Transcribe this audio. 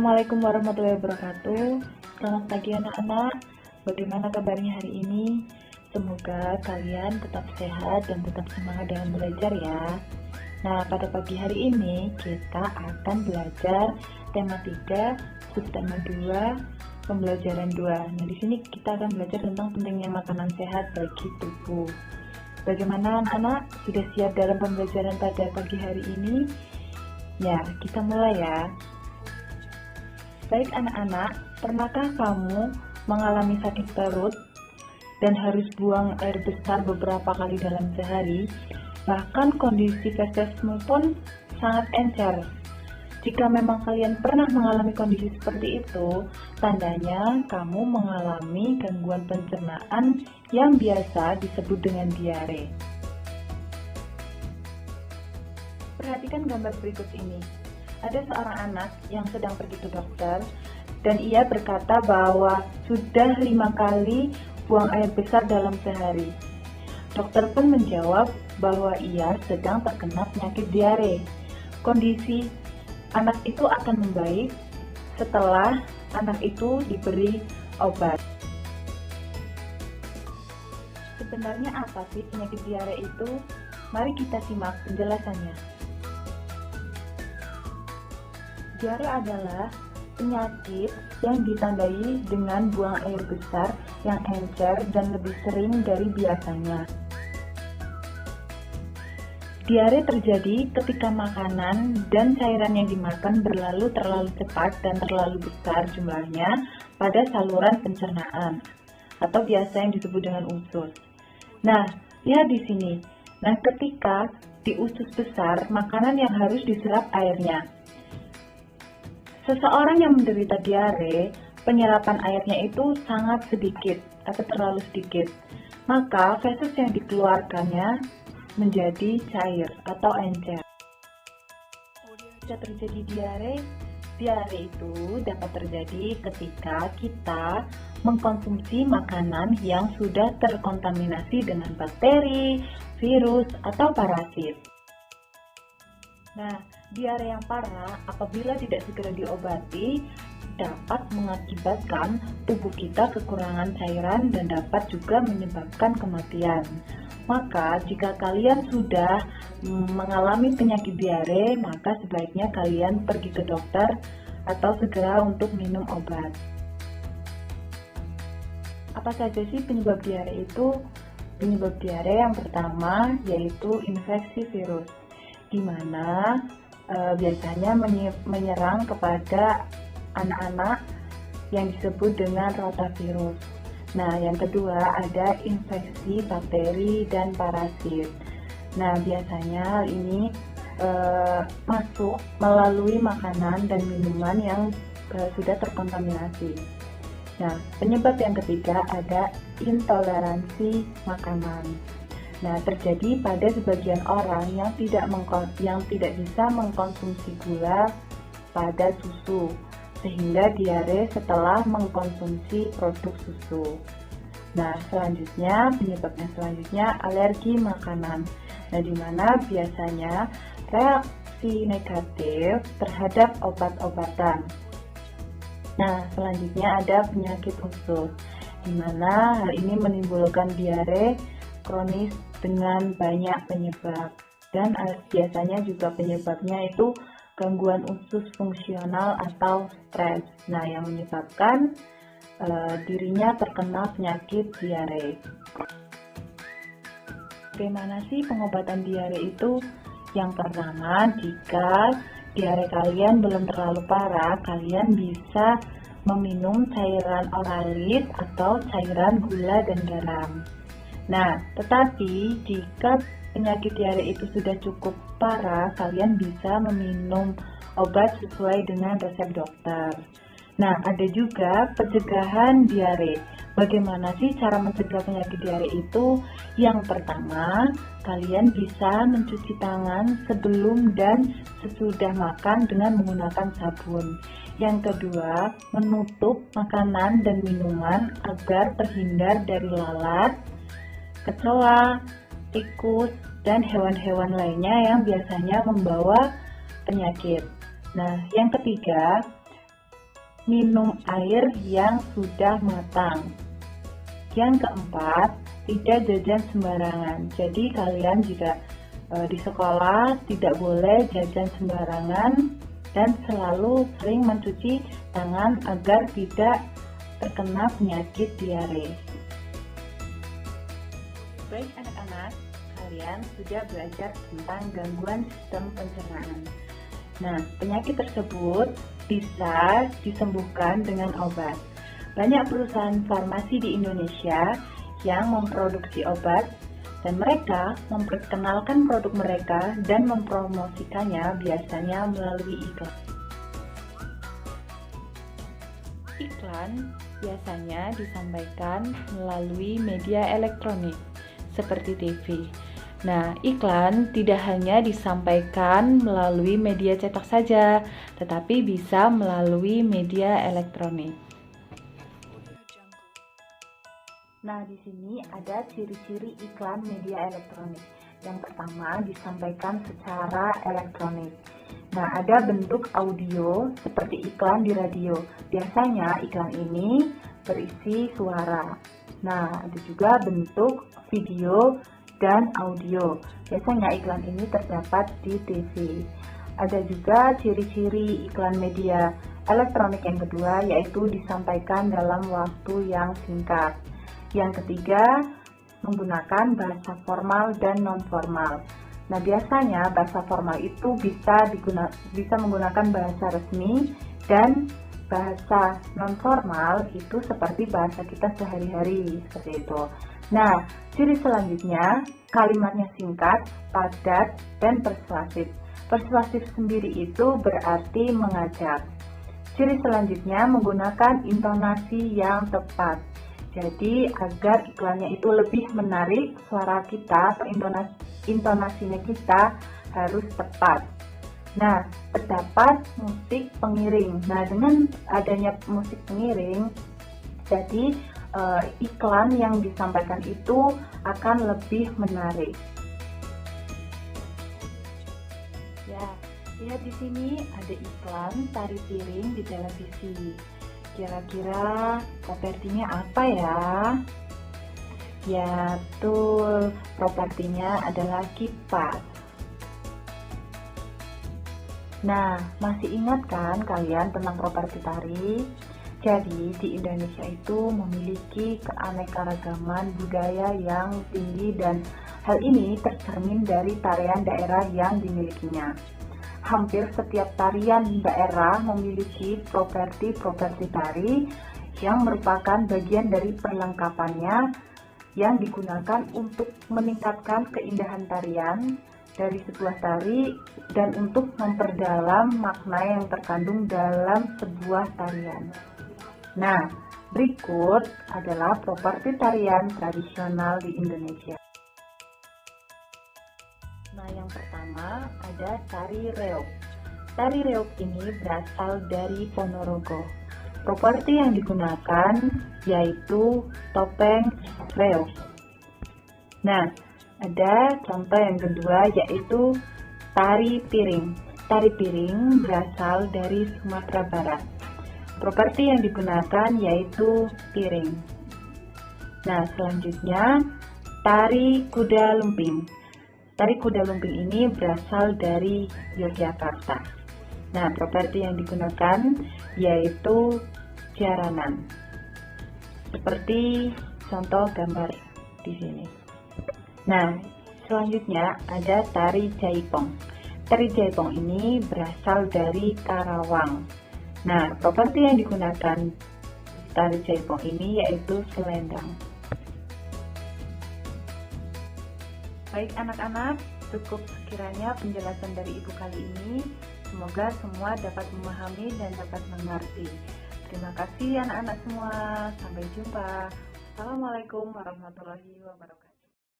Assalamualaikum warahmatullahi wabarakatuh. Selamat pagi anak-anak. Bagaimana kabarnya hari ini? Semoga kalian tetap sehat dan tetap semangat dalam belajar ya. Nah, pada pagi hari ini kita akan belajar tema 3, subtema 2, pembelajaran 2. Nah, di sini kita akan belajar tentang pentingnya makanan sehat bagi tubuh. Bagaimana anak-anak? Sudah siap dalam pembelajaran pada pagi hari ini? Ya, kita mulai ya. Baik anak-anak, pernahkah kamu mengalami sakit perut dan harus buang air besar beberapa kali dalam sehari? Bahkan kondisi fesesmu pun sangat encer. Jika memang kalian pernah mengalami kondisi seperti itu, tandanya kamu mengalami gangguan pencernaan yang biasa disebut dengan diare. Perhatikan gambar berikut ini. Ada seorang anak yang sedang pergi ke dokter dan ia berkata bahwa sudah 5 kali buang air besar dalam sehari. Dokter pun menjawab bahwa ia sedang terkena penyakit diare. Kondisi anak itu akan membaik setelah anak itu diberi obat. Sebenarnya apa sih penyakit diare itu? Mari kita simak penjelasannya. Diare adalah penyakit yang ditandai dengan buang air besar yang encer dan lebih sering dari biasanya. Diare terjadi ketika makanan dan cairan yang dimakan berlalu terlalu cepat dan terlalu besar jumlahnya pada saluran pencernaan atau biasa yang disebut dengan usus. Nah, lihat di sini. Nah, ketika di usus besar, makanan yang harus diserap airnya. Seseorang yang menderita diare, penyerapan airnya itu sangat sedikit atau terlalu sedikit. Maka feses yang dikeluarkannya menjadi cair atau encer. Jika terjadi diare, diare itu dapat terjadi ketika kita mengkonsumsi makanan yang sudah terkontaminasi dengan bakteri, virus, atau parasit. Nah, diare yang parah apabila tidak segera diobati dapat mengakibatkan tubuh kita kekurangan cairan dan dapat juga menyebabkan kematian. Maka jika kalian sudah mengalami penyakit diare, maka sebaiknya kalian pergi ke dokter atau segera untuk minum obat. Apa saja sih penyebab diare itu? Penyebab diare yang pertama yaitu infeksi virus, di mana biasanya menyerang kepada anak-anak yang disebut dengan rotavirus. Nah, yang kedua ada infeksi bakteri dan parasit. Nah, biasanya ini masuk melalui makanan dan minuman yang sudah terkontaminasi. Nah, penyebab yang ketiga ada intoleransi makanan. Nah, terjadi pada sebagian orang yang tidak bisa mengkonsumsi gula pada susu, sehingga diare setelah mengkonsumsi produk susu. Nah, penyebabnya selanjutnya alergi makanan. Nah, di mana biasanya reaksi negatif terhadap obat-obatan. Nah, selanjutnya ada penyakit usus, di mana hal ini menimbulkan diare kronis dengan banyak penyebab, dan biasanya juga penyebabnya itu gangguan usus fungsional atau stres. Nah, yang menyebabkan dirinya terkena penyakit diare. Bagaimana sih pengobatan diare itu? Yang pertama, jika diare kalian belum terlalu parah, kalian bisa meminum cairan oralit atau cairan gula dan garam. Nah, tetapi jika penyakit diare itu sudah cukup parah, kalian bisa meminum obat sesuai dengan resep dokter. Nah, ada juga pencegahan diare. Bagaimana sih cara mencegah penyakit diare itu? Yang pertama, kalian bisa mencuci tangan sebelum dan sesudah makan dengan menggunakan sabun. Yang kedua, menutup makanan dan minuman agar terhindar dari lalat, kecoa, tikus, dan hewan-hewan lainnya yang biasanya membawa penyakit. Nah, yang ketiga, minum air yang sudah matang. Yang keempat, tidak jajan sembarangan. Jadi kalian jika di sekolah tidak boleh jajan sembarangan dan selalu sering mencuci tangan agar tidak terkena penyakit diare. Baik anak-anak, kalian sudah belajar tentang gangguan sistem pencernaan. Nah, penyakit tersebut bisa disembuhkan dengan obat. Banyak perusahaan farmasi di Indonesia yang memproduksi obat dan mereka memperkenalkan produk mereka dan mempromosikannya biasanya melalui iklan. Iklan biasanya disampaikan melalui media elektronik seperti TV. Nah, iklan tidak hanya disampaikan melalui media cetak saja, tetapi bisa melalui media elektronik. Nah, di sini ada ciri-ciri iklan media elektronik. Yang pertama, disampaikan secara elektronik. Nah, ada bentuk audio seperti iklan di radio. Biasanya iklan ini berisi suara. Nah, ada juga bentuk video dan audio. Biasanya iklan ini terdapat di TV. Ada juga ciri-ciri iklan media elektronik yang kedua, yaitu disampaikan dalam waktu yang singkat. Yang ketiga, menggunakan bahasa formal dan non-formal. Nah, biasanya bahasa formal itu bisa menggunakan bahasa resmi dan bahasa non-formal itu seperti bahasa kita sehari-hari, seperti itu. Nah, ciri selanjutnya, kalimatnya singkat, padat, dan persuasif. Persuasif sendiri itu berarti mengajak. Ciri selanjutnya, menggunakan intonasi yang tepat. Jadi agar iklannya itu lebih menarik, suara kita atau intonasinya kita harus tepat. Nah, terdapat musik pengiring. Nah, dengan adanya musik pengiring, jadi iklan yang disampaikan itu akan lebih menarik. Ya, lihat di sini ada iklan tari piring di televisi. Kira-kira propertinya apa ya? Ya, betul. Propertinya adalah kipas. Nah, masih ingat kan kalian tentang properti tari? Jadi, di Indonesia itu memiliki keanekaragaman budaya yang tinggi dan hal ini tercermin dari tarian daerah yang dimilikinya. Hampir setiap tarian daerah memiliki properti tari yang merupakan bagian dari perlengkapannya yang digunakan untuk meningkatkan keindahan tarian dari sebuah tari dan untuk memperdalam makna yang terkandung dalam sebuah tarian. Nah, berikut adalah properti tarian tradisional di Indonesia. Nah, yang pertama ada tari reog. Tari reog ini berasal dari Ponorogo. Properti yang digunakan yaitu topeng reog. Nah, ada contoh yang kedua yaitu tari piring. Tari piring berasal dari Sumatera Barat. Properti yang digunakan yaitu piring. Nah, selanjutnya tari kuda lumping. Tari kuda lumping ini berasal dari Yogyakarta. Nah, properti yang digunakan yaitu jaranan. Seperti contoh gambar di sini. Nah, selanjutnya ada tari jaipong. Tari jaipong ini berasal dari Karawang. Nah, properti yang digunakan tari jaipong ini yaitu selendang. Baik anak-anak, cukup sekiranya penjelasan dari Ibu kali ini. Semoga semua dapat memahami dan dapat mengerti. Terima kasih anak-anak semua. Sampai jumpa. Assalamualaikum warahmatullahi wabarakatuh.